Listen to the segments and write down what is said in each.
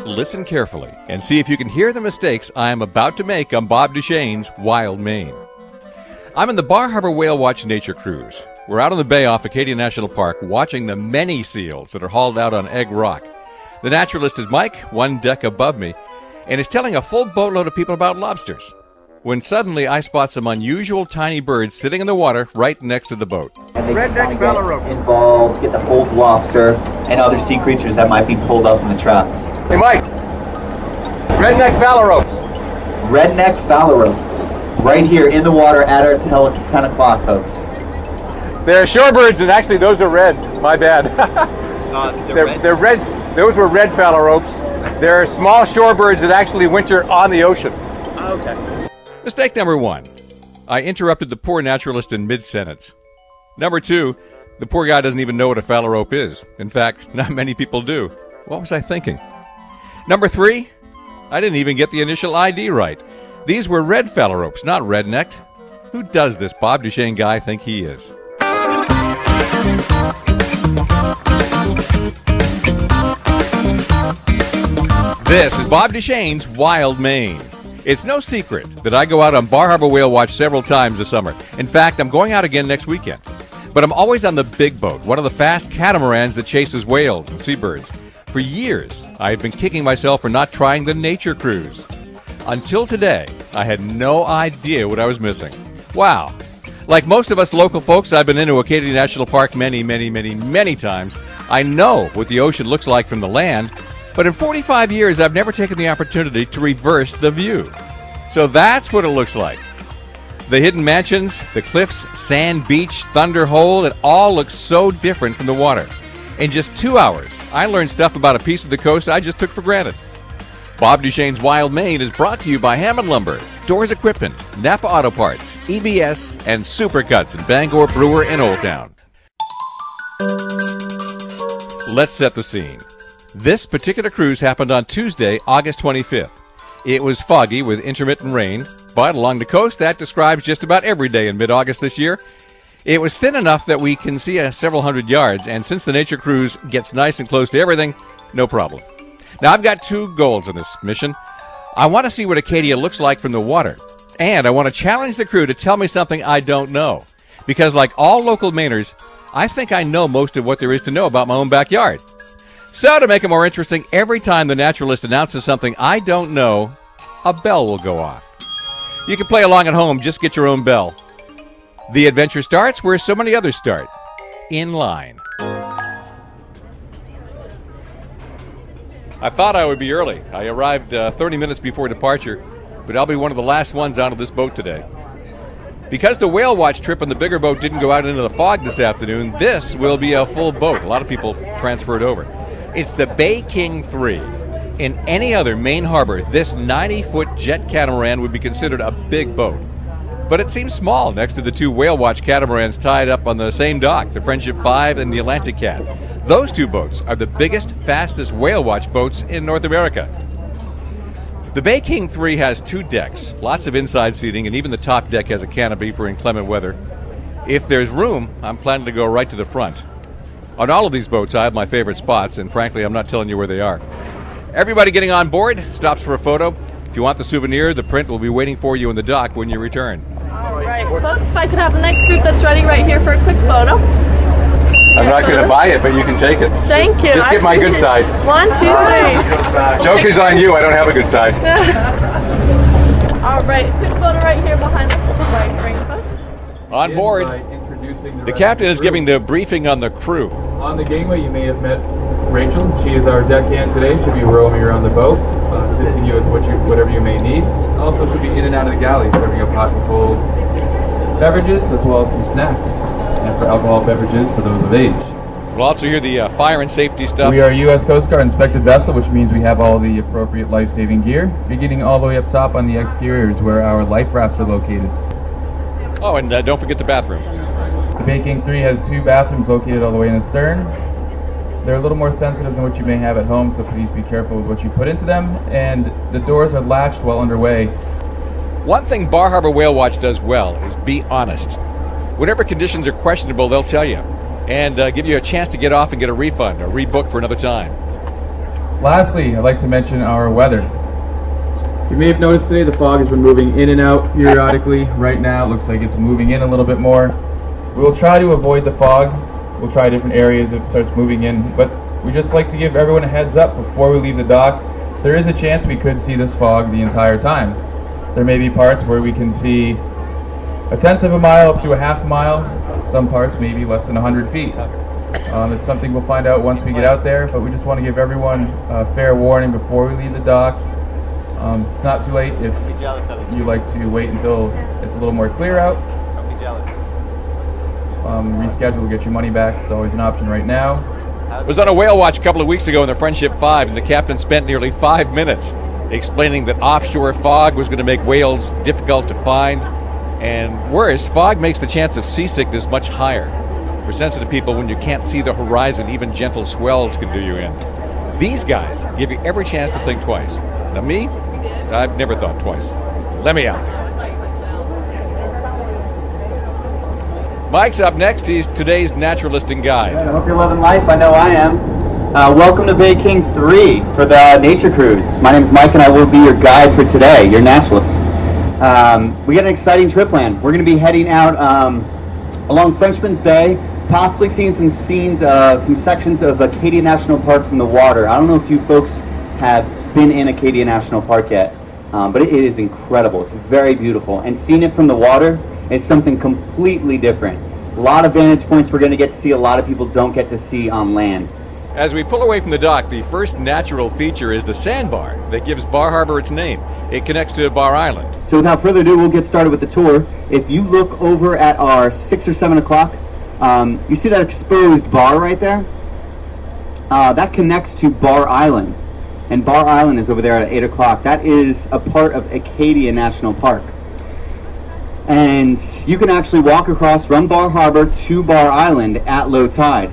listen carefully and see if you can hear the mistakes I am about to make on Bob Duchesne's Wild Maine. I'm in the Bar Harbor Whale Watch Nature Cruise. We're out on the bay off Acadia National Park watching the many seals that are hauled out on Egg Rock. The naturalist is Mike, one deck above me, and is telling a full boatload of people about lobsters, when suddenly I spot some unusual tiny birds sitting in the water right next to the boat. Redneck phalarope. Involved, get the whole lobster and other sea creatures that might be pulled up in the traps. Hey Mike, redneck phalaropes. Redneck phalaropes, right here in the water at our 10 o'clock, folks. They're shorebirds, and actually those are reds. My bad. They're reds. Those were red phalaropes. They're small shorebirds that actually winter on the ocean. Okay. Mistake number 1. I interrupted the poor naturalist in mid-sentence. Number 2, the poor guy doesn't even know what a phalarope is. In fact, not many people do. What was I thinking? Number 3, I didn't even get the initial ID right. These were red phalaropes, not rednecked. Who does this Bob Duchesne guy think he is? This is Bob Duchesne's Wild Maine. It's no secret that I go out on Bar Harbor Whale Watch several times this summer. In fact, I'm going out again next weekend. But I'm always on the big boat, one of the fast catamarans that chases whales and seabirds. For years, I've been kicking myself for not trying the nature cruise. Until today, I had no idea what I was missing. Wow. Like most of us local folks, I've been into Acadia National Park many times. I know what the ocean looks like from the land, but in 45 years, I've never taken the opportunity to reverse the view. So that's what it looks like. The hidden mansions, the cliffs, sand beach, thunder hole, it all looks so different from the water. In just 2 hours, I learned stuff about a piece of the coast I just took for granted. Bob Duchesne's Wild Maine is brought to you by Hammond Lumber, Doors Equipment, Napa Auto Parts, EBS, and Supercuts in Bangor, Brewer, and Old Town. Let's set the scene. This particular cruise happened on Tuesday, August 25th. It was foggy with intermittent rain, but along the coast, that describes just about every day in mid-August this year. It was thin enough that we can see several hundred yards, and since the nature cruise gets nice and close to everything, no problem. Now, I've got 2 goals in this mission. I want to see what Acadia looks like from the water, and I want to challenge the crew to tell me something I don't know. Because like all local Mainers, I think I know most of what there is to know about my own backyard. So to make it more interesting, every time the naturalist announces something I don't know, a bell will go off. You can play along at home, just get your own bell. The adventure starts where so many others start, in line. I thought I would be early. I arrived 30 minutes before departure, but I'll be one of the last ones out of this boat today. Because the Whale Watch trip on the bigger boat didn't go out into the fog this afternoon, this will be a full boat. A lot of people transferred over. It's the Bay King 3. In any other Maine harbor, this 90-foot jet catamaran would be considered a big boat. But it seems small next to the 2 Whale Watch catamarans tied up on the same dock, the Friendship 5 and the Atlantic Cat. Those 2 boats are the biggest, fastest Whale Watch boats in North America. The Bay King 3 has 2 decks, lots of inside seating, and even the top deck has a canopy for inclement weather. If there's room, I'm planning to go right to the front. On all of these boats, I have my favorite spots, and frankly, I'm not telling you where they are. Everybody getting on board stops for a photo. If you want the souvenir, the print will be waiting for you in the dock when you return. All right, folks, if I could have the next group that's ready right here for a quick photo. I'm not going to buy it, but you can take it. Thank you. Just get my good side. 1, 2, 3. Joke is on you. I don't have a good side. All right, quick photo right here behind the right ring, folks. On board. The captain is giving the briefing on the crew. On the gangway, you may have met Rachel. She is our deckhand today. She'll be rowing around the boat, assisting you with whatever you may need. Also, she'll be in and out of the galley, serving up hot and cold beverages, as well as some snacks. And for alcohol beverages for those of age. We'll also hear the fire and safety stuff. We are a U.S. Coast Guard inspected vessel, which means we have all the appropriate life-saving gear. Beginning all the way up top on the exterior is where our life rafts are located. Oh, and don't forget the bathroom. The Bay King 3 has 2 bathrooms located all the way in the stern. They're a little more sensitive than what you may have at home, so please be careful with what you put into them. And the doors are latched while underway. One thing Bar Harbor Whale Watch does well is be honest. Whenever conditions are questionable, they'll tell you. And give you a chance to get off and get a refund or rebook for another time. Lastly, I'd like to mention our weather. You may have noticed today the fog has been moving in and out periodically. Right now it looks like it's moving in a little bit more. We will try to avoid the fog. We'll try different areas if it starts moving in, but we just like to give everyone a heads up before we leave the dock. There is a chance we could see this fog the entire time. There may be parts where we can see a tenth of a mile up to a half mile. Some parts maybe less than 100 feet. It's something we'll find out once we get out there, but we just want to give everyone a fair warning before we leave the dock. It's not too late if you like to wait until it's a little more clear out. Reschedule, get your money back. It's always an option right now. I was on a whale watch a couple of weeks ago in the Friendship 5, and the captain spent nearly 5 minutes explaining that offshore fog was going to make whales difficult to find. And worse, fog makes the chance of seasickness much higher. For sensitive people, when you can't see the horizon, even gentle swells can do you in. These guys give you every chance to think twice. Now me, I've never thought twice. Let me out. Mike's up next. He's today's naturalist and guide. I hope you're loving life. I know I am. Welcome to Bay King 3 for the nature cruise. My name is Mike and I will be your guide for today, your naturalist. We got an exciting trip planned. We're going to be heading out along Frenchman's Bay, possibly seeing some scenes, some sections of Acadia National Park from the water. I don't know if you folks have been in Acadia National Park yet, but it is incredible. It's very beautiful, and seeing it from the water is something completely different. A lot of vantage points we're going to get to see, a lot of people don't get to see on land. As we pull away from the dock, the first natural feature is the sandbar that gives Bar Harbor its name. It connects to Bar Island. So without further ado, we'll get started with the tour. If you look over at our 6 or 7 o'clock, you see that exposed bar right there? That connects to Bar Island. And Bar Island is over there at 8 o'clock. That is a part of Acadia National Park. And you can actually walk across from Bar Harbor to Bar Island at low tide.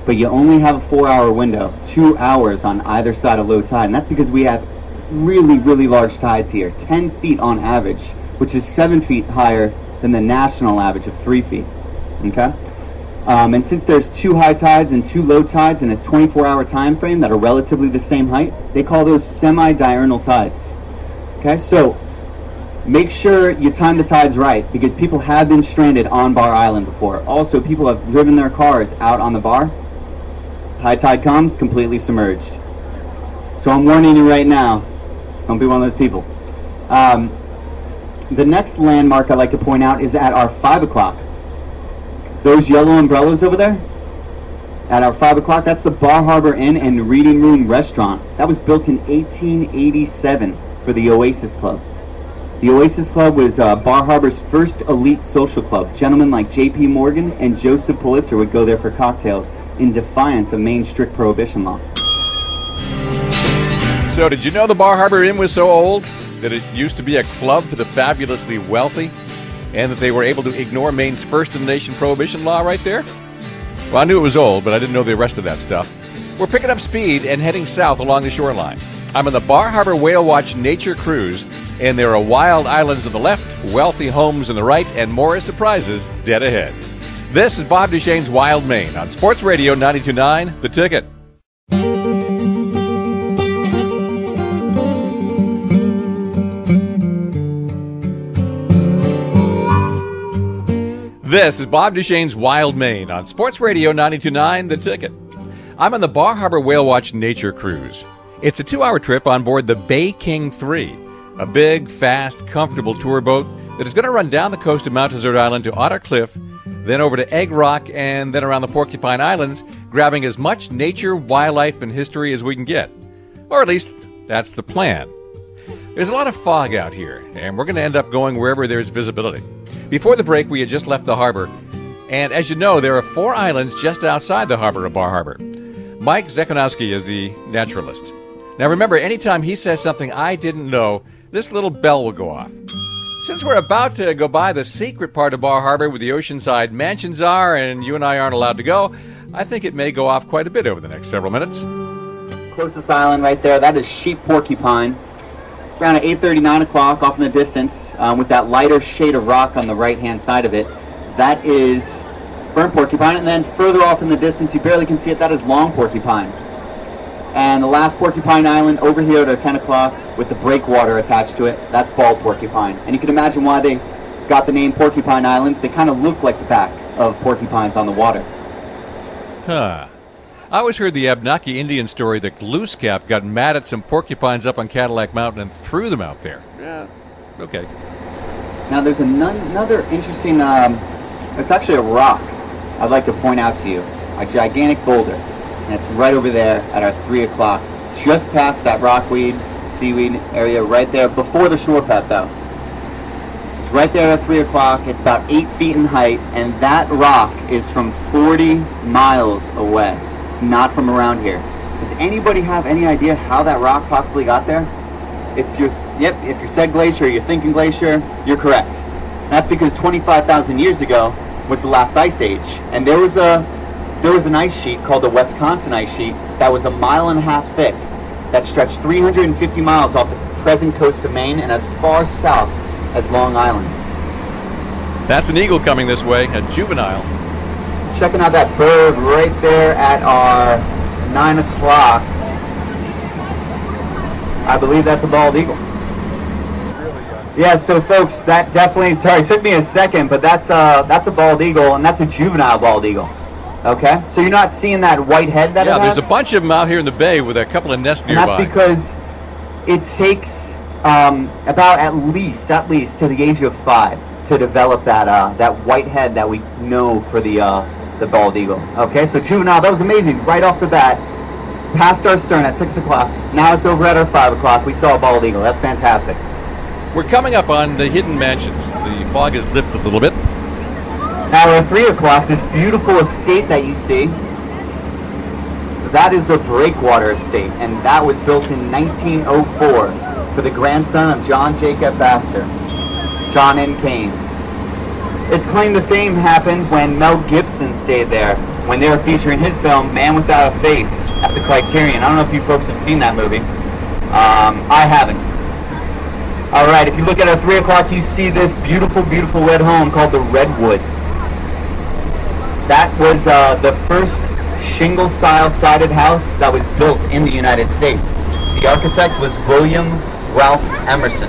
But you only have a 4-hour window, 2 hours on either side of low tide. And that's because we have really, really large tides here, 10 feet on average, which is 7 feet higher than the national average of 3 feet. Okay? And since there's 2 high tides and 2 low tides in a 24-hour time frame that are relatively the same height, they call those semi-diurnal tides. Okay, so make sure you time the tides right, because people have been stranded on Bar Island before. Also, people have driven their cars out on the bar. High tide comes, completely submerged. So I'm warning you right now, don't be one of those people. The next landmark I'd like to point out is at our 5 o'clock. Those yellow umbrellas over there, at our 5 o'clock, that's the Bar Harbor Inn and Reading Room Restaurant. That was built in 1887 for the Oasis Club. The Oasis Club was Bar Harbor's first elite social club. Gentlemen like J.P. Morgan and Joseph Pulitzer would go there for cocktails in defiance of Maine's strict prohibition law. So did you know the Bar Harbor Inn was so old that it used to be a club for the fabulously wealthy, and that they were able to ignore Maine's first-in-the-nation prohibition law right there? Well, I knew it was old, but I didn't know the rest of that stuff. We're picking up speed and heading south along the shoreline. I'm on the Bar Harbor Whale Watch Nature Cruise, and there are wild islands on the left, wealthy homes on the right, and more surprises dead ahead. This is Bob Duchesne's Wild Maine on Sports Radio 92.9 The Ticket. This is Bob Duchesne's Wild Maine on Sports Radio 92.9 The Ticket. I'm on the Bar Harbor Whale Watch Nature Cruise. It's a 2-hour trip on board the Bay King 3, a big, fast, comfortable tour boat that is going to run down the coast of Mount Desert Island to Otter Cliff, then over to Egg Rock, and then around the Porcupine Islands, grabbing as much nature, wildlife, and history as we can get. Or at least, that's the plan. There's a lot of fog out here, and we're going to end up going wherever there's visibility. Before the break, we had just left the harbor, and as you know, there are 4 islands just outside the harbor of Bar Harbor. Mike Zekonowski is the naturalist. Now remember, anytime he says something I didn't know, this little bell will go off. Since we're about to go by the secret part of Bar Harbor where the oceanside mansions are, and you and I aren't allowed to go, I think it may go off quite a bit over the next several minutes. Closest island right there, that is Sheep Porcupine. Around at 8:30, 9 o'clock, off in the distance, with that lighter shade of rock on the right-hand side of it, that is Burnt Porcupine. And then further off in the distance, you barely can see it, that is Long Porcupine. And the last porcupine island over here at 10 o'clock with the breakwater attached to it, that's bald porcupine. And you can imagine why they got the name Porcupine Islands. They kind of look like the back of porcupines on the water. Huh. I always heard the Abnaki Indian story that Glooskap got mad at some porcupines up on Cadillac Mountain and threw them out there. Yeah, okay. Now there's another interesting, it's actually a rock I'd like to point out to you. A gigantic boulder. And it's right over there at our 3 o'clock. Just past that rockweed, seaweed area right there, before the shore path though. It's right there at 3 o'clock. It's about 8 feet in height, and that rock is from 40 miles away. It's not from around here. Does anybody have any idea how that rock possibly got there? If you said glacier, you're thinking glacier, you're correct. That's because 25,000 years ago was the last ice age, and there was an ice sheet called the Wisconsin ice sheet that was 1.5 miles thick that stretched 350 miles off the present coast of Maine and as far south as Long Island. That's an eagle coming this way, a juvenile. Checking out that bird right there at our 9 o'clock. I believe that's a bald eagle. Yeah, so folks, that definitely, sorry, it took me a second, but that's a bald eagle, and that's a juvenile bald eagle. Okay? So you're not seeing that white head that it has? Yeah, there's a bunch of them out here in the bay with a couple of nests nearby. And that's because it takes about at least to the age of 5 to develop that white head that we know for the bald eagle. Okay, so juvenile, that was amazing. Right off the bat, past our stern at 6 o'clock. Now it's over at our 5 o'clock. We saw a bald eagle. That's fantastic. We're coming up on the hidden mansions. The fog has lifted a little bit. Now at 3 o'clock, this beautiful estate that you see, that is the Breakwater Estate, and that was built in 1904 for the grandson of John Jacob Astor, John N. Keynes. Its claim to fame happened when Mel Gibson stayed there, when they were featuring his film, Man Without a Face, at the Criterion. I don't know if you folks have seen that movie. I haven't. Alright, if you look at our 3 o'clock, you see this beautiful, beautiful red home called the Redwood. That was the first shingle-style sided house that was built in the United States. The architect was William Ralph Emerson.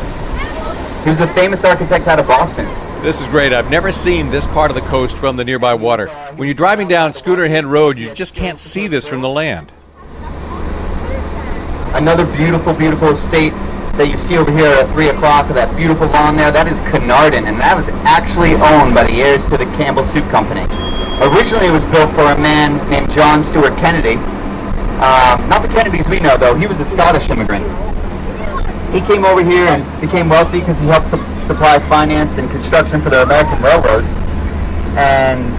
He was a famous architect out of Boston. This is great. I've never seen this part of the coast from the nearby water. When you're driving down Schooner Head Road, you just can't see this from the land. Another beautiful, beautiful estate that you see over here at 3 o'clock with that beautiful lawn there, that is Carnarvon, and that was actually owned by the heirs to the Campbell Soup Company. Originally it was built for a man named John Stuart Kennedy. Not the Kennedys we know, though. He was a Scottish immigrant. He came over here and became wealthy because he helped supply finance and construction for the American railroads. And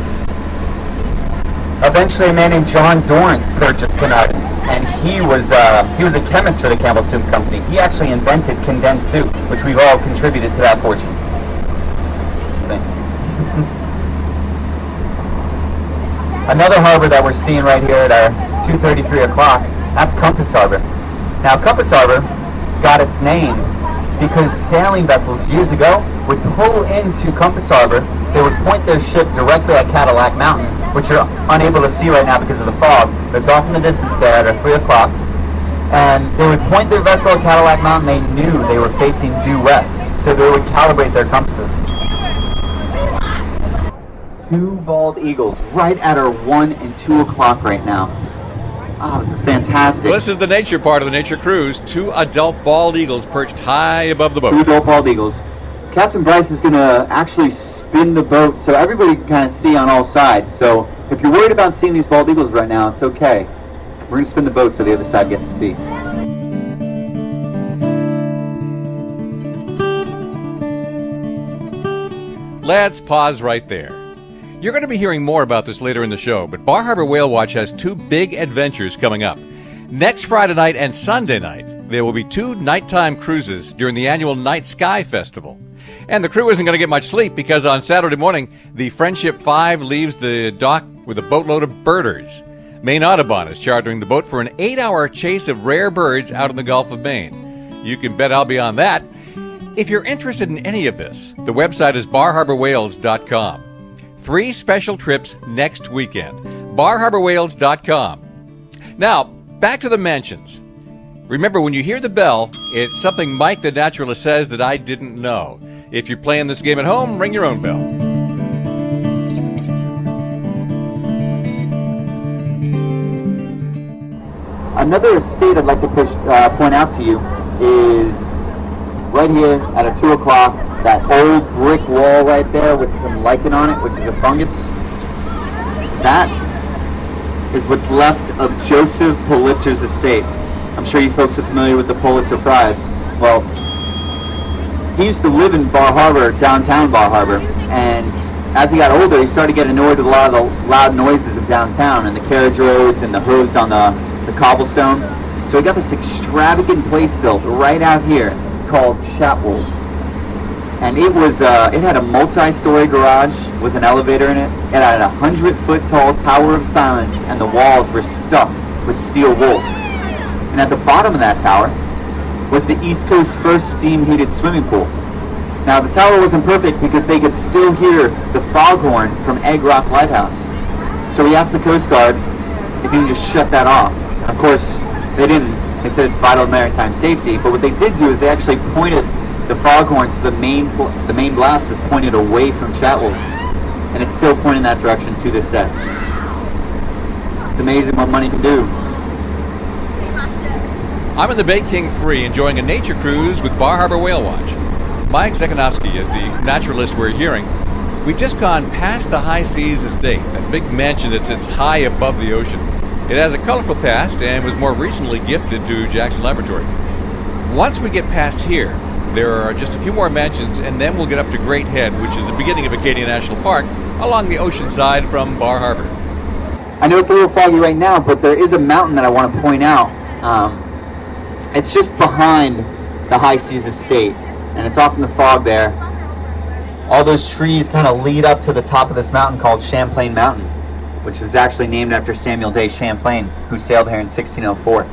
eventually a man named John Dorrance purchased Carnarvon. And he was a chemist for the Campbell Soup Company. He actually invented condensed soup, which we've all contributed to that fortune. Another harbor that we're seeing right here at our 2:33 o'clock, that's Compass Harbor. Now, Compass Harbor got its name because sailing vessels years ago would pull into Compass Harbor. They would point their ship directly at Cadillac Mountain, which you're unable to see right now because of the fog. But it's off in the distance there at our 3 o'clock. And they would point their vessel at Cadillac Mountain. They knew they were facing due west, so they would calibrate their compasses. 2 bald eagles right at our 1 and 2 o'clock right now. Oh, this is fantastic. Well, this is the nature part of the nature cruise. 2 adult bald eagles perched high above the boat. 2 adult bald eagles. Captain Bryce is going to actually spin the boat so everybody can kind of see on all sides. So if you're worried about seeing these bald eagles right now, it's okay. We're going to spin the boat so the other side gets to see. Let's pause right there. You're going to be hearing more about this later in the show, but Bar Harbor Whale Watch has 2 big adventures coming up. Next Friday night and Sunday night, there will be 2 nighttime cruises during the annual Night Sky Festival. And the crew isn't going to get much sleep because on Saturday morning, the Friendship 5 leaves the dock with a boatload of birders. Maine Audubon is chartering the boat for an 8-hour chase of rare birds out in the Gulf of Maine. You can bet I'll be on that. If you're interested in any of this, the website is barharborwhales.com. 3 special trips next weekend. barharborwhales.com. Now, back to the mentions. Remember, when you hear the bell, it's something Mike the Naturalist says that I didn't know. If you're playing this game at home, ring your own bell. Another estate I'd like to point out to you is right here at 2 o'clock, that old brick wall right there with some lichen on it, which is a fungus. That is what's left of Joseph Pulitzer's estate. I'm sure you folks are familiar with the Pulitzer Prize. Well, he used to live in Bar Harbor, downtown Bar Harbor, and as he got older, he started getting annoyed with a lot of the loud noises of downtown and the carriage roads and the hooves on the cobblestone. So he got this extravagant place built right out here called Chatwold. And it was it had a multi-story garage with an elevator in it. It had a 100-foot tall tower of silence, and the walls were stuffed with steel wool. And at the bottom of that tower was the East Coast's first steam-heated swimming pool. Now, the tower wasn't perfect because they could still hear the foghorn from Egg Rock Lighthouse. So he asked the Coast Guard if he can just shut that off. And of course, they didn't. They said it's vital to maritime safety. But what they did do is they actually pointed the foghorn, so the main blast was pointed away from Chatwold. And it's still pointing that direction to this day. It's amazing what money can do. I'm in the Bay King 3 enjoying a nature cruise with Bar Harbor Whale Watch. Mike Sekanowski is the naturalist we're hearing. We've just gone past the High Seas Estate, that big mansion that sits high above the ocean. It has a colorful past and was more recently gifted to Jackson Laboratory. Once we get past here, there are just a few more mansions, and then we'll get up to Great Head, which is the beginning of Acadia National Park, along the ocean side from Bar Harbor. I know it's a little foggy right now, but there is a mountain that I want to point out. It's just behind the High Seas Estate, and it's off in the fog there. All those trees kind of lead up to the top of this mountain called Champlain Mountain, which was actually named after Samuel de Champlain, who sailed here in 1604.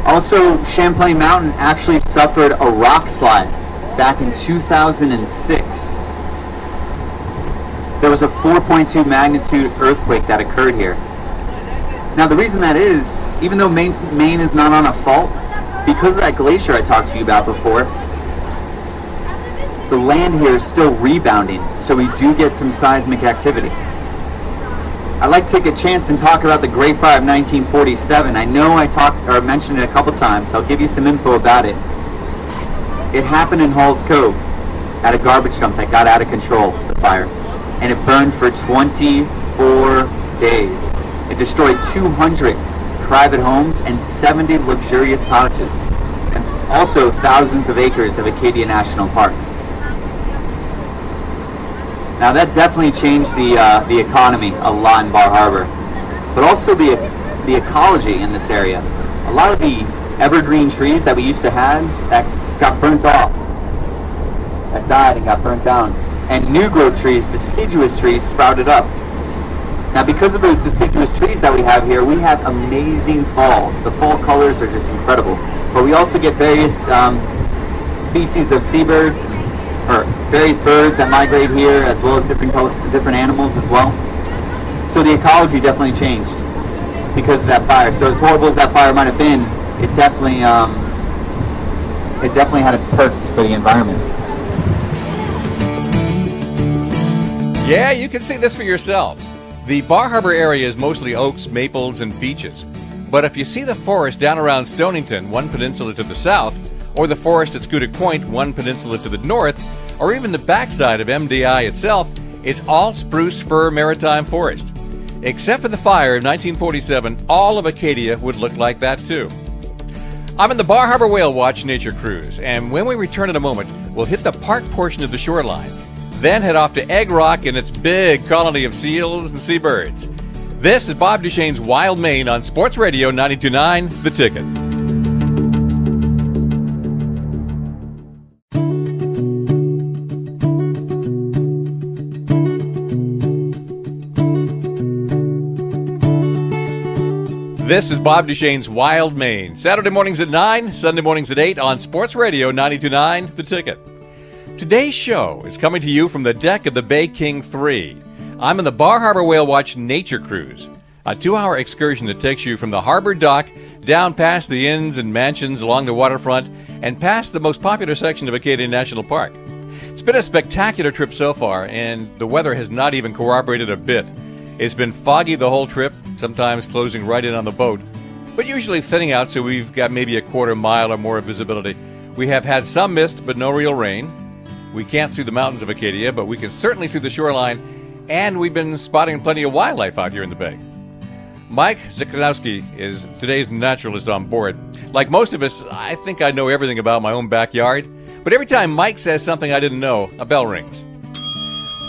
Also, Champlain Mountain actually suffered a rock slide back in 2006. There was a 4.2 magnitude earthquake that occurred here. Now, the reason that is, even though Maine is not on a fault, because of that glacier I talked to you about before, the land here is still rebounding, so we do get some seismic activity. I'd like to take a chance and talk about the Great Fire of 1947. I know I mentioned it a couple times, so I'll give you some info about it. It happened in Halls Cove at a garbage dump that got out of control, the fire, and it burned for 24 days. It destroyed 200 private homes and 70 luxurious cottages, and also thousands of acres of Acadia National Park. Now that definitely changed the economy a lot in Bar Harbor, but also the ecology in this area. A lot of the evergreen trees that we used to have that got burnt off, that died and got burnt down, and new growth trees, deciduous trees, sprouted up. Now, because of those deciduous trees that we have here, we have amazing falls. The fall colors are just incredible. But we also get various species of seabirds, or various birds that migrate here, as well as different animals as well. So the ecology definitely changed because of that fire. So as horrible as that fire might have been, it definitely had its perks for the environment. Yeah, you can see this for yourself. The Bar Harbor area is mostly oaks, maples, and beeches. But if you see the forest down around Stonington, one peninsula to the south, or the forest at Schoodic Point, one peninsula to the north, or even the backside of MDI itself, it's all spruce fir maritime forest. Except for the fire of 1947, all of Acadia would look like that too. I'm in the Bar Harbor Whale Watch Nature Cruise, and when we return in a moment, we'll hit the park portion of the shoreline, then head off to Egg Rock and its big colony of seals and seabirds. This is Bob Duchesne's Wild Maine on Sports Radio 92.9 The Ticket. This is Bob Duchesne's Wild Maine. Saturday mornings at 9, Sunday mornings at 8 on Sports Radio 92.9 The Ticket. Today's show is coming to you from the deck of the Bay King 3. I'm in the Bar Harbor Whale Watch Nature Cruise. A 2-hour excursion that takes you from the harbor dock down past the inns and mansions along the waterfront and past the most popular section of Acadia National Park. It's been a spectacular trip so far, and the weather has not even cooperated a bit. It's been foggy the whole trip, sometimes closing right in on the boat, but usually thinning out so we've got maybe a quarter mile or more of visibility. We have had some mist, but no real rain. We can't see the mountains of Acadia, but we can certainly see the shoreline, and we've been spotting plenty of wildlife out here in the bay. Mike Zikranowski is today's naturalist on board. Like most of us, I think I know everything about my own backyard, but every time Mike says something I didn't know, a bell rings.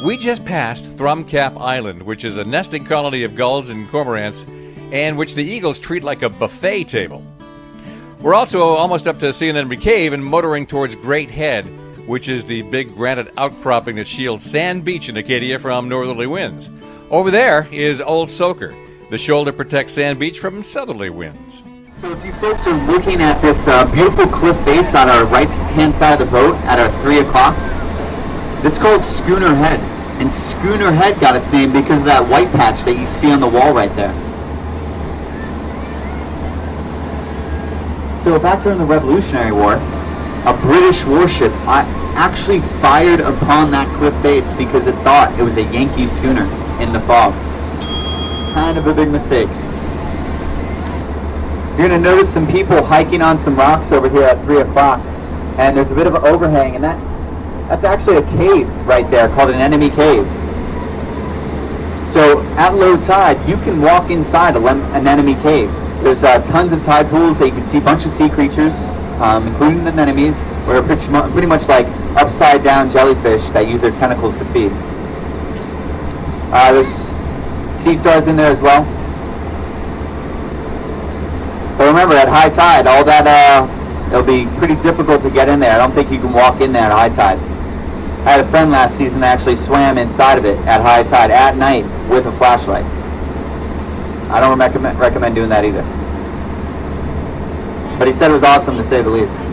We just passed Thrumcap Island, which is a nesting colony of gulls and cormorants, and which the eagles treat like a buffet table. We're also almost up to Sea Anemone Cave and motoring towards Great Head, which is the big granite outcropping that shields Sand Beach in Acadia from northerly winds. Over there is Old Soaker. The shoulder protects Sand Beach from southerly winds. So if you folks are looking at this beautiful cliff face on our right-hand side of the boat at our 3 o'clock, it's called Schooner Head. And Schooner Head got its name because of that white patch that you see on the wall right there. So back during the Revolutionary War, a British warship actually fired upon that cliff face because it thought it was a Yankee schooner in the fog. Kind of a big mistake. You're going to notice some people hiking on some rocks over here at 3 o'clock, and there's a bit of an overhang, and that's actually a cave right there called an enemy cave. So at low tide, you can walk inside an enemy cave. There's tons of tide pools that you can see a bunch of sea creatures, including anemones, or pretty much like upside down jellyfish that use their tentacles to feed. There's sea stars in there as well. But remember, at high tide, all that, it'll be pretty difficult to get in there. I don't think you can walk in there at high tide. I had a friend last season that actually swam inside of it at high tide at night with a flashlight. I don't recommend doing that either. But he said it was awesome, to say the least.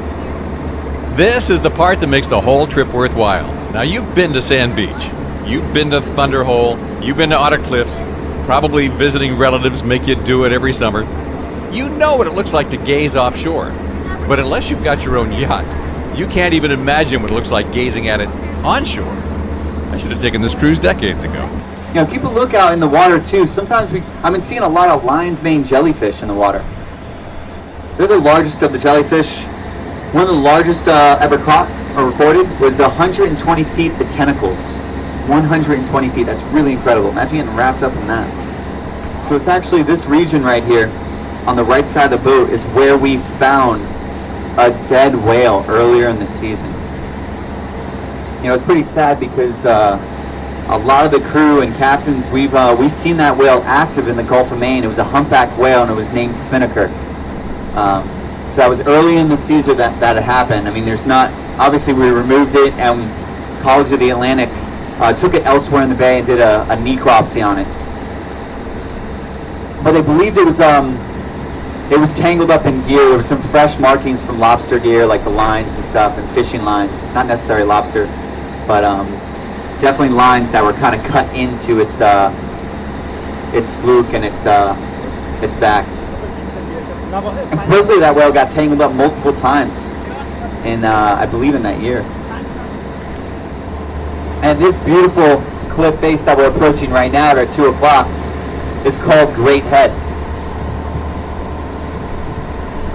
This is the part that makes the whole trip worthwhile. Now, you've been to Sand Beach. You've been to Thunder Hole. You've been to Otter Cliffs. Probably visiting relatives make you do it every summer. You know what it looks like to gaze offshore. But unless you've got your own yacht, you can't even imagine what it looks like gazing at it onshore. I should have taken this cruise decades ago. You know, keep a lookout in the water too. Sometimes I've been seeing a lot of lion's mane jellyfish in the water. They're the largest of the jellyfish. One of the largest ever caught or recorded was 120 feet, the tentacles. 120 feet, that's really incredible. Imagine getting wrapped up in that. So it's actually this region right here on the right side of the boat is where we found a dead whale earlier in the season. You know, it's pretty sad because a lot of the crew and captains, we've seen that whale active in the Gulf of Maine. It was a humpback whale and it was named Spinnaker. So that was early in the season that had happened. I mean, there's not, obviously we removed it and College of the Atlantic took it elsewhere in the bay and did a necropsy on it. But they believed it was tangled up in gear. There were some fresh markings from lobster gear, like the lines and stuff, and fishing lines. Not necessarily lobster, but definitely lines that were kind of cut into its fluke and its back. And supposedly that whale got tangled up multiple times, I believe in that year. And this beautiful cliff face that we're approaching right now at 2 o'clock is called Great Head.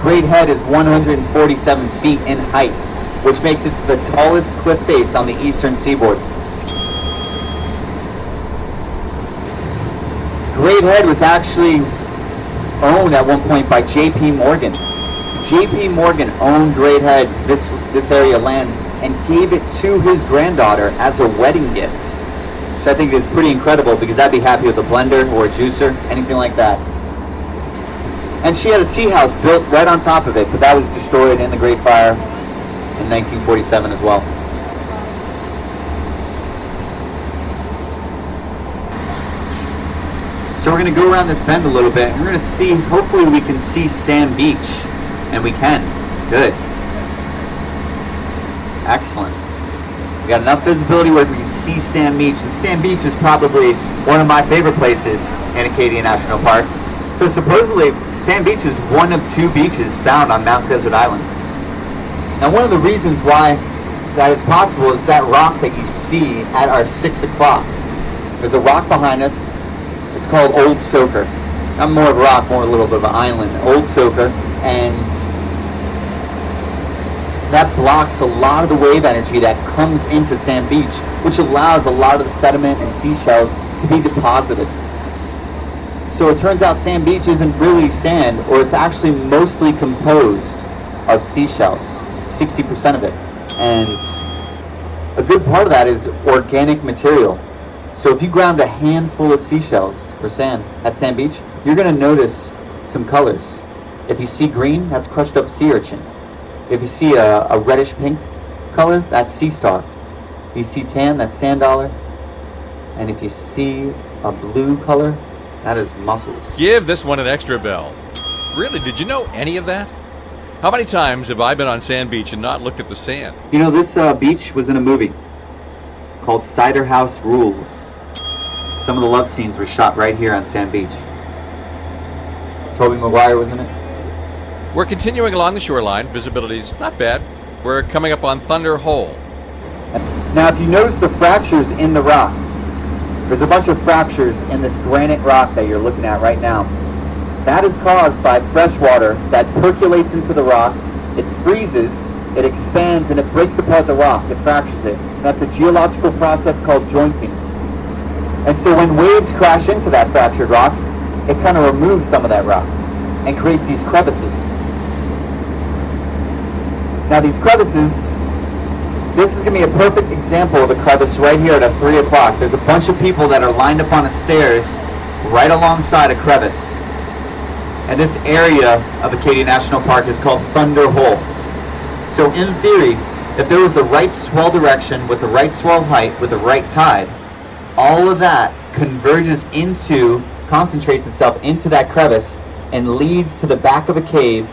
Great Head is 147 feet in height, which makes it the tallest cliff face on the eastern seaboard. Great Head was actually owned at one point by J.P. Morgan. J.P. Morgan owned Great Head, this area of land, and gave it to his granddaughter as a wedding gift, which I think is pretty incredible because I'd be happy with a blender or a juicer, anything like that. And she had a tea house built right on top of it, but that was destroyed in the Great Fire in 1947 as well. So we're going to go around this bend a little bit, and we're going to see, hopefully we can see Sand Beach, and we can. Good. Excellent. We got enough visibility where we can see Sand Beach, and Sand Beach is probably one of my favorite places in Acadia National Park. So supposedly, Sand Beach is one of 2 beaches found on Mount Desert Island. And one of the reasons why that is possible is that rock that you see at our 6 o'clock. There's a rock behind us. It's called Old Soaker. Not more of a rock, more a little bit of an island. Old Soaker. And that blocks a lot of the wave energy that comes into Sand Beach, which allows a lot of the sediment and seashells to be deposited. So it turns out Sand Beach isn't really sand, or it's actually mostly composed of seashells, 60% of it. And a good part of that is organic material. So if you ground a handful of seashells or sand at Sand Beach, you're going to notice some colors. If you see green, that's crushed up sea urchin. If you see a reddish pink color, that's sea star. If you see tan, that's sand dollar. And if you see a blue color, that is mussels. Give this one an extra bell. Really, did you know any of that? How many times have I been on Sand Beach and not looked at the sand? You know, this beach was in a movie called Cider House Rules. Some of the love scenes were shot right here on Sand Beach. Tobey Maguire was in it. We're continuing along the shoreline. Visibility's not bad. We're coming up on Thunder Hole. Now, if you notice the fractures in the rock, there's a bunch of fractures in this granite rock that you're looking at right now. That is caused by fresh water that percolates into the rock. It freezes, it expands, and it breaks apart the rock. It fractures it. That's a geological process called jointing. And so when waves crash into that fractured rock, it kind of removes some of that rock and creates these crevices. Now these crevices, this is going to be a perfect example of the crevice right here at 3 o'clock. There's a bunch of people that are lined up on the stairs right alongside a crevice. And this area of Acadia National Park is called Thunder Hole. So in theory, if there was the right swell direction with the right swell height with the right tide, all of that concentrates itself into that crevice and leads to the back of a cave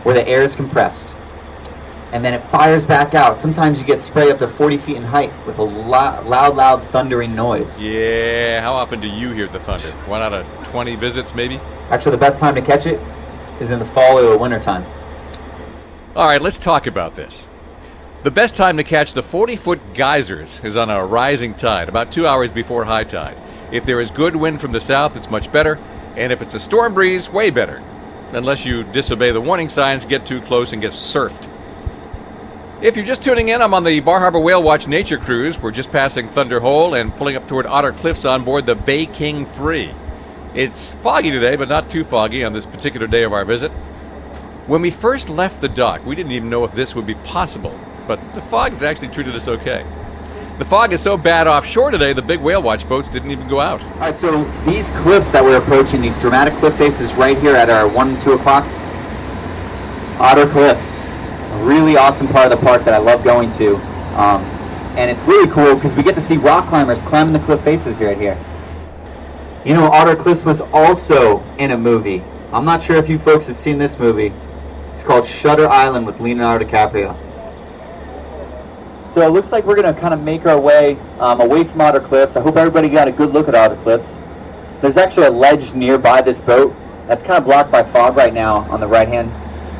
where the air is compressed. And then it fires back out. Sometimes you get spray up to 40 feet in height with a loud thundering noise. Yeah, how often do you hear the thunder? 1 out of 20 visits, maybe? Actually, the best time to catch it is in the fall or the winter time. All right, let's talk about this. The best time to catch the 40-foot geysers is on a rising tide, about 2 hours before high tide. If there is good wind from the south, it's much better. And if it's a storm breeze, way better. Unless you disobey the warning signs, get too close, and get surfed. If you're just tuning in, I'm on the Bar Harbor Whale Watch Nature Cruise. We're just passing Thunder Hole and pulling up toward Otter Cliffs on board the Bay King 3. It's foggy today, but not too foggy on this particular day of our visit. When we first left the dock, we didn't even know if this would be possible, but the fog has actually treated us okay. The fog is so bad offshore today, the big whale watch boats didn't even go out. All right, so these cliffs that we're approaching, these dramatic cliff faces right here at our 1 and 2 o'clock, Otter Cliffs, a really awesome part of the park that I love going to. And it's really cool because we get to see rock climbers climbing the cliff faces right here. You know, Otter Cliffs was also in a movie. I'm not sure if you folks have seen this movie. It's called Shutter Island with Leonardo DiCaprio. So it looks like we're going to kind of make our way away from Otter Cliffs. I hope everybody got a good look at Otter Cliffs. There's actually a ledge nearby this boat that's kind of blocked by fog right now on the right-hand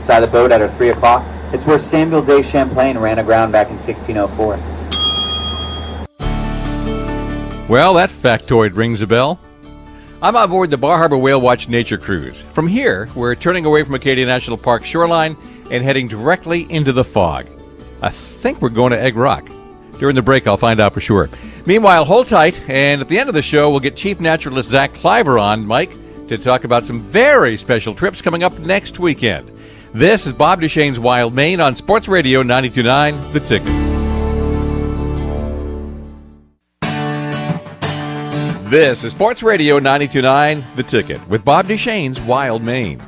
side of the boat at our 3 o'clock. It's where Samuel de Champlain ran aground back in 1604. Well, that factoid rings a bell. I'm on board the Bar Harbor Whale Watch Nature Cruise. From here, we're turning away from Acadia National Park shoreline and heading directly into the fog. I think we're going to Egg Rock. During the break, I'll find out for sure. Meanwhile, hold tight, and at the end of the show, we'll get Chief Naturalist Zach Cliver on, Mike, to talk about some very special trips coming up next weekend. This is Bob Duchesne's Wild Maine on Sports Radio 92.9 The Ticket. This is Sports Radio 92.9 The Ticket with Bob Duchesne's Wild Maine.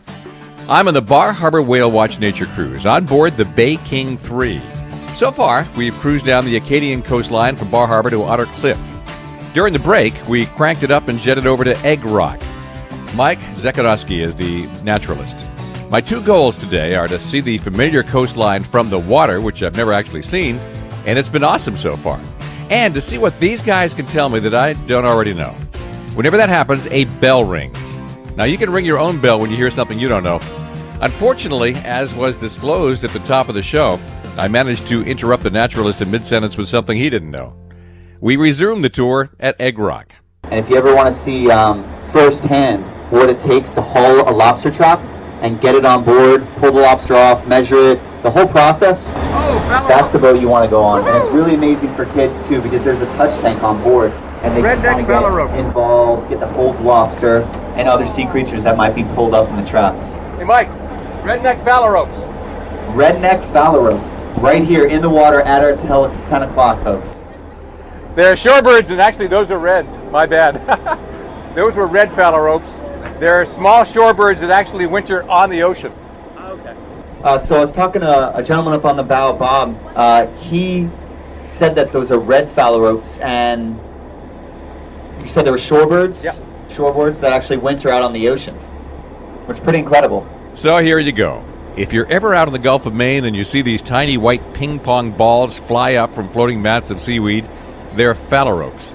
I'm on the Bar Harbor Whale Watch Nature Cruise on board the Bay King 3. So far, we've cruised down the Acadian coastline from Bar Harbor to Otter Cliff. During the break, we cranked it up and jetted over to Egg Rock. Mike Zekarowski is the naturalist. My two goals today are to see the familiar coastline from the water, which I've never actually seen, and it's been awesome so far. And to see what these guys can tell me that I don't already know. Whenever that happens, a bell rings. Now, you can ring your own bell when you hear something you don't know. Unfortunately, as was disclosed at the top of the show, I managed to interrupt the naturalist in mid-sentence with something he didn't know. We resumed the tour at Egg Rock. And if you ever want to see firsthand what it takes to haul a lobster trap and get it on board, pull the lobster off, measure it, the whole process, that's the boat you want to go on. And it's really amazing for kids, too, because there's a touch tank on board. And they can kind of get involved, get to hold lobster and other sea creatures that might be pulled up in the traps. Hey, Mike, redneck phalaropes. Redneck phalarope, right here in the water at our 10 o'clock, folks. They're shorebirds, and actually those are reds. My bad. Those were red phalaropes. They're small shorebirds that actually winter on the ocean. Okay. So I was talking to a gentleman up on the bow, Bob. He said that those are red phalaropes, and you said there were shorebirds? Yep. Shorebirds that actually winter out on the ocean, which is pretty incredible. So here you go. If you're ever out in the Gulf of Maine and you see these tiny white ping-pong balls fly up from floating mats of seaweed, they're phalaropes.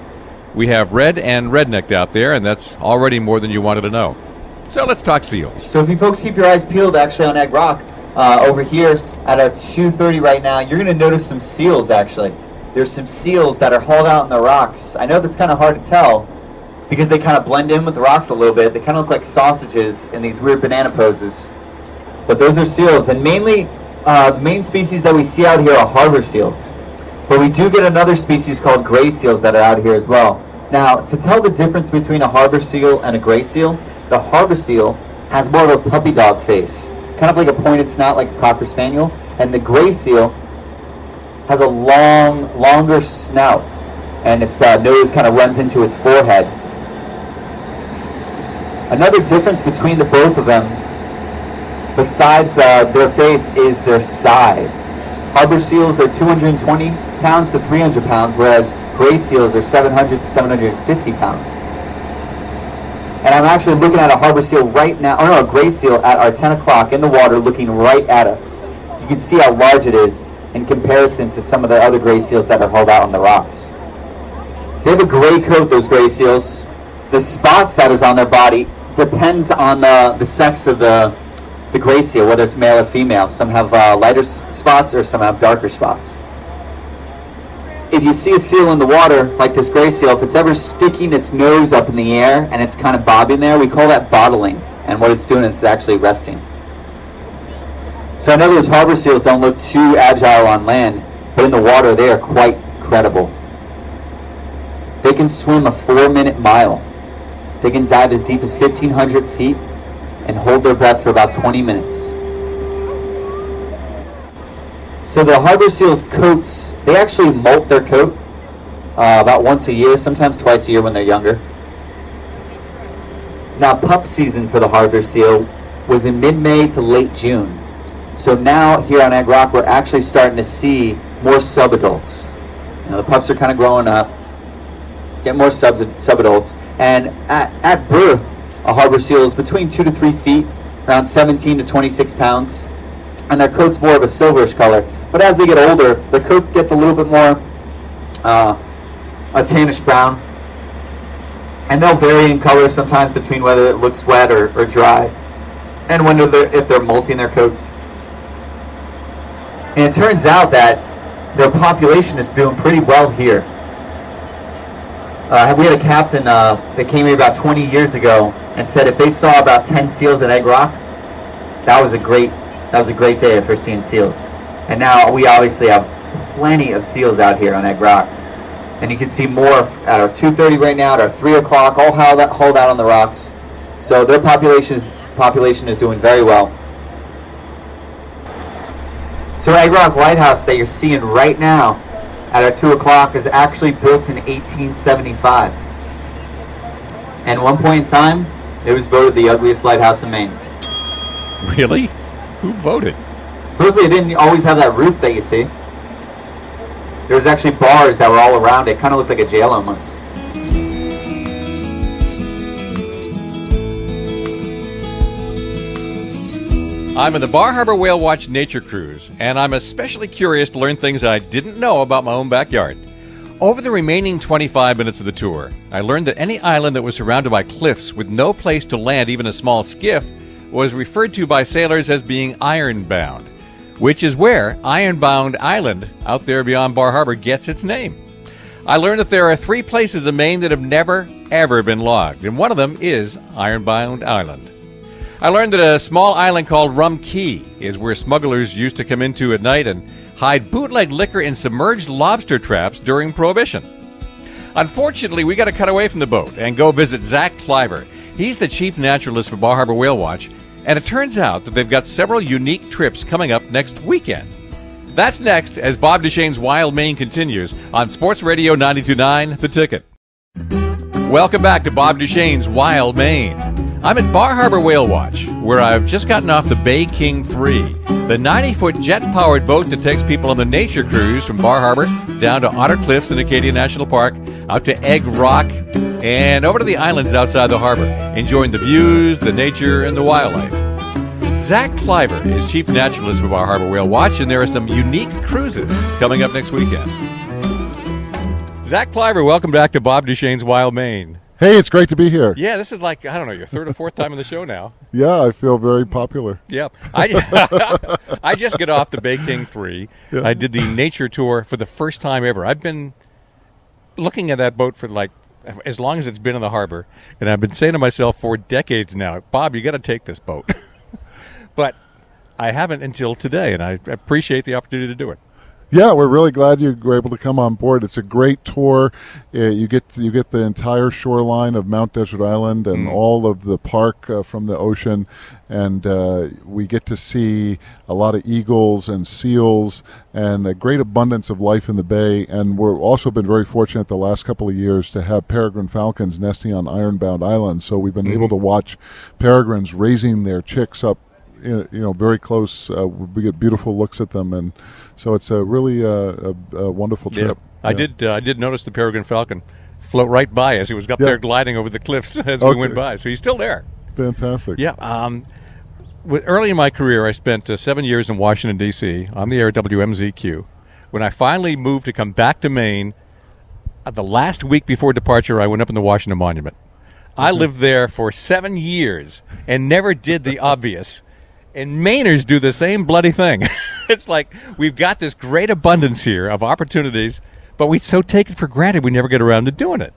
We have red and rednecked out there, and that's already more than you wanted to know. So let's talk seals. So if you folks keep your eyes peeled, actually, on Egg Rock, over here at our 2:30 right now, you're going to notice some seals, actually. There's some seals that are hauled out in the rocks. I know that's kind of hard to tell because they kind of blend in with the rocks a little bit. They kind of look like sausages in these weird banana poses. But those are seals, and mainly the main species that we see out here are harbor seals. But we do get another species called gray seals that are out here as well. Now, to tell the difference between a harbor seal and a gray seal, the harbor seal has more of a puppy dog face, kind of like a pointed snout like a Cocker Spaniel, and the gray seal has a longer snout, and its nose kind of runs into its forehead. Another difference between the both of them, besides their face, is their size. Harbor seals are 220 pounds to 300 pounds, whereas gray seals are 700 to 750 pounds. And I'm actually looking at a harbor seal right now, or no, a gray seal at our 10 o'clock in the water looking right at us. You can see how large it is in comparison to some of the other gray seals that are hauled out on the rocks. They have a gray coat, those gray seals. The spots that is on their body depends on the sex of the gray seal, whether it's male or female. Some have lighter spots or some have darker spots. If you see a seal in the water, like this gray seal, if it's ever sticking its nose up in the air and it's kind of bobbing there, we call that bottling. And what it's doing, it's actually resting. So I know those harbor seals don't look too agile on land, but in the water they are quite credible. They can swim a 4-minute mile. They can dive as deep as 1,500 feet and hold their breath for about 20 minutes. So the harbor seals' coats, they actually molt their coat about once a year, sometimes twice a year when they're younger. Now, pup season for the harbor seal was in mid-May to late June. So now here on Egg Rock, we're actually starting to see more subadults. You know, the pups are kind of growing up, get more subadults, and at birth, a harbor seal is between 2 to 3 feet, around 17 to 26 pounds, and their coat's more of a silverish color. But as they get older, their coat gets a little bit more a tannish brown, and they'll vary in color sometimes between whether it looks wet or dry, and if they're molting their coats. And it turns out that their population is doing pretty well here. We had a captain that came here about 20 years ago and said if they saw about 10 seals at Egg Rock, that was a great day for seeing seals. And now we obviously have plenty of seals out here on Egg Rock. And you can see more at our 2:30 right now, at our 3 o'clock, all hauled out on the rocks. So their population is doing very well. So Egg Rock Lighthouse that you're seeing right now at our 2 o'clock is actually built in 1875. And at one point in time, it was voted the ugliest lighthouse in Maine. Really? Who voted? Supposedly it didn't always have that roof that you see. There was actually bars that were all around it. Kind of looked like a jail almost. I'm in the Bar Harbor Whale Watch Nature Cruise, and I'm especially curious to learn things I didn't know about my own backyard. Over the remaining 25 minutes of the tour, I learned that any island that was surrounded by cliffs with no place to land even a small skiff was referred to by sailors as being ironbound, which is where Ironbound Island, out there beyond Bar Harbor, gets its name. I learned that there are 3 places in Maine that have never, ever been logged, and one of them is Ironbound Island. I learned that a small island called Rum Cay is where smugglers used to come into at night and hide bootleg liquor in submerged lobster traps during Prohibition. Unfortunately, we got to cut away from the boat and go visit Zach Cliver. He's the chief naturalist for Bar Harbor Whale Watch, and it turns out that they've got several unique trips coming up next weekend. That's next as Bob Duchesne's Wild Maine continues on Sports Radio 92.9 The Ticket. Welcome back to Bob Duchesne's Wild Maine. I'm at Bar Harbor Whale Watch, where I've just gotten off the Bay King 3, the 90-foot jet-powered boat that takes people on the nature cruise from Bar Harbor down to Otter Cliffs in Acadia National Park, out to Egg Rock, and over to the islands outside the harbor, enjoying the views, the nature, and the wildlife. Zach Cliver is chief naturalist for Bar Harbor Whale Watch, and there are some unique cruises coming up next weekend. Zach Cliver, welcome back to Bob Duchesne's Wild Maine. Hey, it's great to be here. Yeah, this is like, I don't know, your 3rd or 4th time on the show now. Yeah, I feel very popular. Yeah. I just get off the Bay King 3. Yeah. I did the nature tour for the first time ever. I've been looking at that boat for like as long as it's been in the harbor, and I've been saying to myself for decades now, Bob, you got to take this boat. But I haven't until today, and I appreciate the opportunity to do it. Yeah, we're really glad you were able to come on board. It's a great tour. You get the entire shoreline of Mount Desert Island and all of the park from the ocean, and we get to see a lot of eagles and seals and a great abundance of life in the bay. And we've also been very fortunate the last couple of years to have peregrine falcons nesting on Ironbound Island. So we've been able to watch peregrines raising their chicks up, very close. We get beautiful looks at them, and so it's a really a wonderful trip. Yeah. I did notice the peregrine falcon float right by as he was up there gliding over the cliffs as we went by. So he's still there. Fantastic. Yeah. Early in my career, I spent 7 years in Washington, D.C. on the air WMZQ. When I finally moved to come back to Maine, the last week before departure, I went up in the Washington Monument. I lived there for 7 years and never did the obvious. And Mainers do the same bloody thing. It's like we've got this great abundance here of opportunities, but we so take it for granted we never get around to doing it.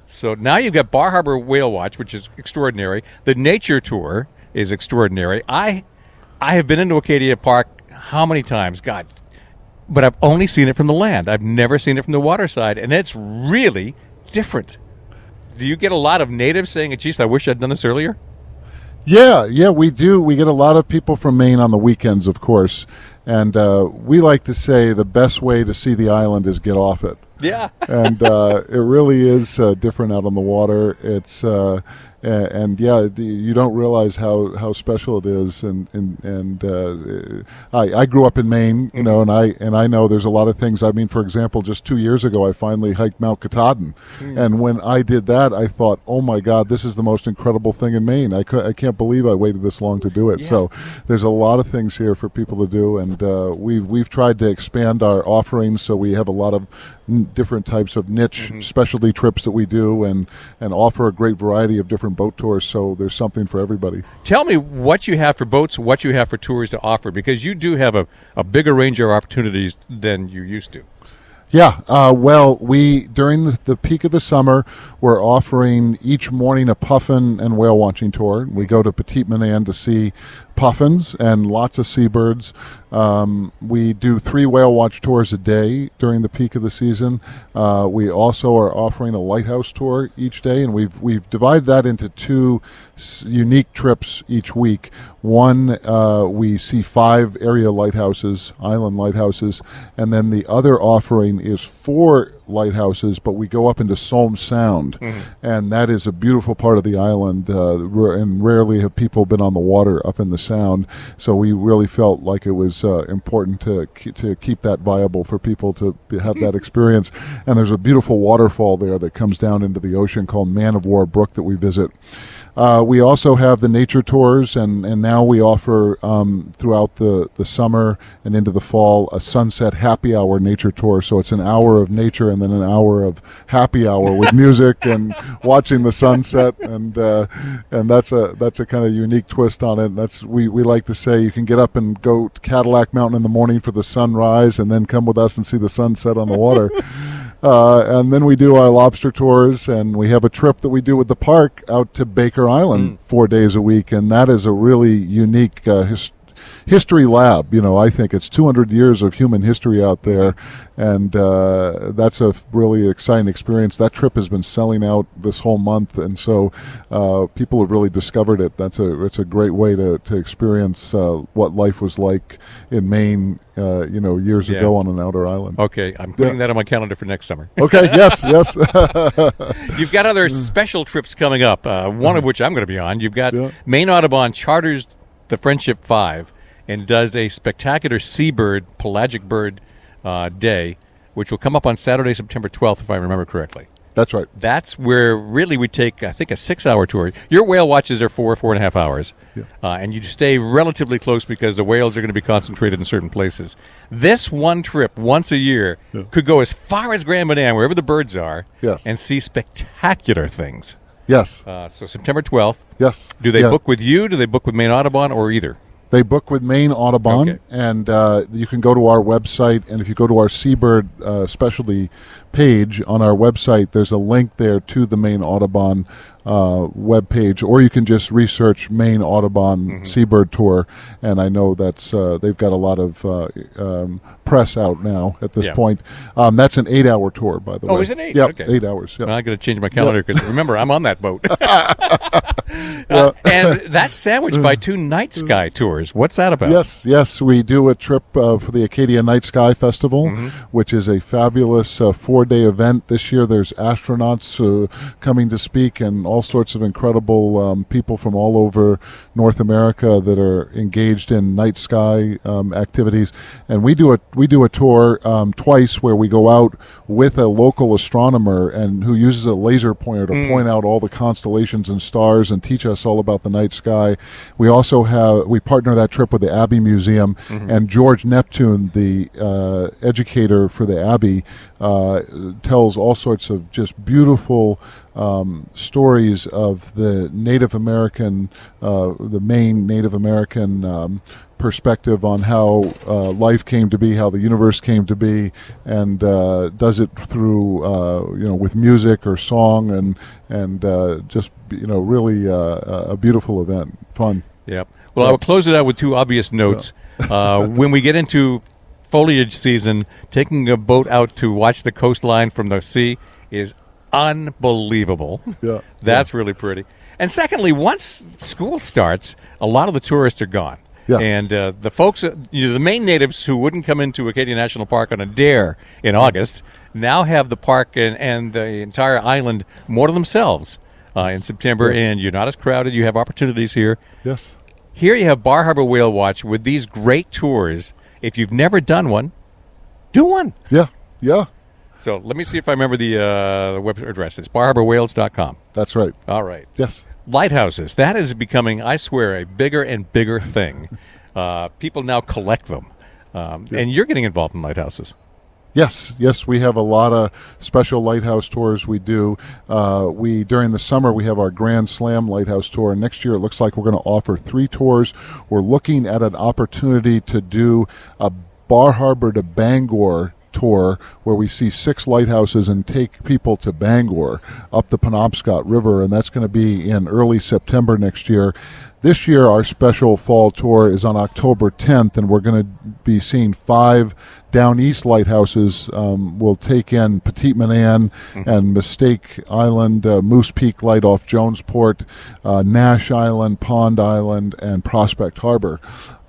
So now you've got Bar Harbor Whale Watch, which is extraordinary. The nature tour is extraordinary. I have been into Acadia Park how many times? God. But I've only seen it from the land. I've never seen it from the water side, and it's really different. Do you get a lot of natives saying, geez, I wish I'd done this earlier? Yeah, we do. We get a lot of people from Maine on the weekends, of course, and we like to say the best way to see the island is get off it. Yeah. And it really is different out on the water. It's you don't realize how special it is. And I grew up in Maine, and I know there's a lot of things. I mean, for example, just 2 years ago, I finally hiked Mount Katahdin, and when I did that, I thought, oh my God, this is the most incredible thing in Maine. I can't believe I waited this long to do it. Yeah. So there's a lot of things here for people to do, and we've tried to expand our offerings, so we have a lot of different types of niche specialty trips that we do, and offer a great variety of different boat tours, so there's something for everybody. Tell me what you have for boats, what you have for tours to offer, because you do have a bigger range of opportunities than you used to. Yeah, we during the peak of the summer, we're offering each morning a puffin and whale watching tour. We go to Petite Manan to see puffins and lots of seabirds. We do 3 whale watch tours a day during the peak of the season. We also are offering a lighthouse tour each day, and we've divided that into 2 unique trips each week. One, we see 5 area lighthouses, island lighthouses, and then the other offering is 4 lighthouses, but we go up into Somme Sound, and that is a beautiful part of the island, and rarely have people been on the water up in the Sound, so we really felt like it was important to keep that viable for people to have that experience. And there's a beautiful waterfall there that comes down into the ocean called Man of War Brook that we visit. We also have the nature tours, and now we offer throughout the summer and into the fall a sunset happy hour nature tour. So it's an hour of nature and then an hour of happy hour with music and watching the sunset, and that's a kind of unique twist on it. That's we like to say you can get up and go to Cadillac Mountain in the morning for the sunrise, and then come with us and see the sunset on the water. And then we do our lobster tours, and we have a trip that we do with the park out to Baker Island 4 days a week, and that is a really unique history lab. I think it's 200 years of human history out there, and that's a really exciting experience. That trip has been selling out this whole month, and so people have really discovered it. It's a great way to experience what life was like in Maine, years ago on an outer island. Okay, I'm putting that on my calendar for next summer. Okay, yes. You've got other special trips coming up, one of which I'm going to be on. You've got Maine Audubon charters the Friendship 5 and does a spectacular seabird, pelagic bird day, which will come up on Saturday, September 12th, if I remember correctly. That's right. That's where really we take, I think, a 6-hour tour. Your whale watches are 4.5 hours, and you stay relatively close because the whales are going to be concentrated in certain places. This one trip, once a year, could go as far as Grand Banana, wherever the birds are, and see spectacular things. Yes. So September 12th. Yes. Do they book with you? Do they book with Maine Audubon, or either? They book with Maine Audubon, and you can go to our website, and if you go to our Seabird specialty page on our website, there's a link there to the Maine Audubon web page, or you can just research Maine Audubon Seabird Tour, and I know that's they've got a lot of press out now at this point. That's an 8-hour tour, by the way. Oh, is it 8? Yeah, okay. 8 hours. Yep. Well, I got to change my calendar because remember, I'm on that boat. And that's sandwiched by 2 night sky tours. What's that about? Yes, we do a trip for the Acadia Night Sky Festival, which is a fabulous 4-day event. This year there's astronauts coming to speak, and all sorts of incredible people from all over North America that are engaged in night sky activities. And we do a tour twice where we go out with a local astronomer and who uses a laser pointer to point out all the constellations and stars and teach us all about the night sky. We also we partner that trip with the Abbey Museum, and George Neptune, the educator for the Abbey, tells all sorts of just beautiful stories of the Native American, the Maine Native American perspective on how life came to be, how the universe came to be, and does it through with music or song, and just really a beautiful event, fun. Yep. Well, I will close it out with 2 obvious notes. When we get into foliage season, taking a boat out to watch the coastline from the sea is unbelievable. That's really pretty. And secondly, once school starts, a lot of the tourists are gone. And the folks, the Maine natives who wouldn't come into Acadia National Park on a dare in August now have the park and the entire island more to themselves in September. And you're not as crowded. You have opportunities here. Yes. Here you have Bar Harbor Whale Watch with these great tours. If you've never done one, do one. Yeah. So let me see if I remember the web address. It's barharborwhales.com. That's right. All right. Yes. Lighthouses. That is becoming, I swear, a bigger and bigger thing. People now collect them. And you're getting involved in lighthouses. Yes, we have a lot of special lighthouse tours we do. During the summer, we have our Grand Slam Lighthouse Tour. Next year, it looks like we're going to offer 3 tours. We're looking at an opportunity to do a Bar Harbor to Bangor tour where we see 6 lighthouses and take people to Bangor up the Penobscot River, and that's going to be in early September next year. This year, our special fall tour is on October 10th, and we're going to be seeing 5 down east lighthouses. We'll take in Petite Manane and Mistake Island, Moose Peak Light off Jonesport, Nash Island, Pond Island, and Prospect Harbor.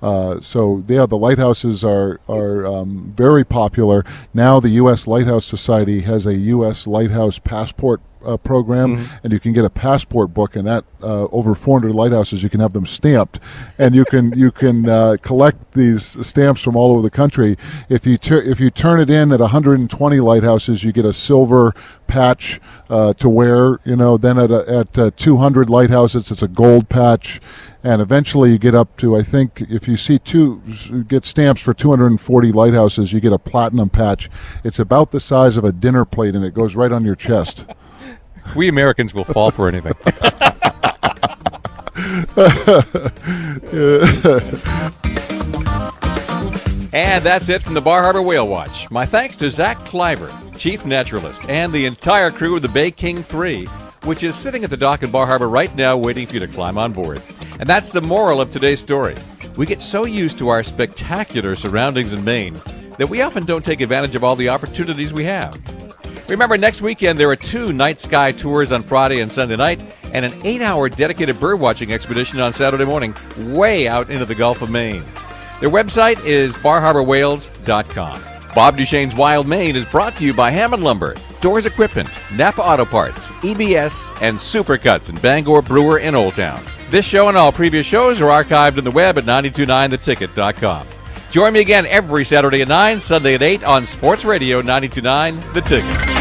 So the lighthouses are very popular. Now the U.S. Lighthouse Society has a U.S. Lighthouse Passport program, and you can get a passport book, and that over 400 lighthouses, you can have them stamped, and you can collect these stamps from all over the country. If you turn it in at 120 lighthouses, you get a silver patch to wear. Then at 200 lighthouses, it's a gold patch. And eventually you get up to, I think, if you get stamps for 240 lighthouses, you get a platinum patch. It's about the size of a dinner plate, and it goes right on your chest. We Americans will fall for anything. And that's it from the Bar Harbor Whale Watch. My thanks to Zach Kleiber, Chief Naturalist, and the entire crew of the Bay King 3, which is sitting at the dock in Bar Harbor right now waiting for you to climb on board. And that's the moral of today's story. We get so used to our spectacular surroundings in Maine that we often don't take advantage of all the opportunities we have. Remember, next weekend there are 2 night sky tours on Friday and Sunday night, and an 8-hour dedicated birdwatching expedition on Saturday morning, way out into the Gulf of Maine. Their website is barharborwhales.com. Bob Duchesne's Wild Maine is brought to you by Hammond Lumber, Doors Equipment, Napa Auto Parts, EBS, and Supercuts in Bangor, Brewer, and Old Town. This show and all previous shows are archived on the web at 929theticket.com. Join me again every Saturday at 9, Sunday at 8 on Sports Radio 92.9 The Ticket.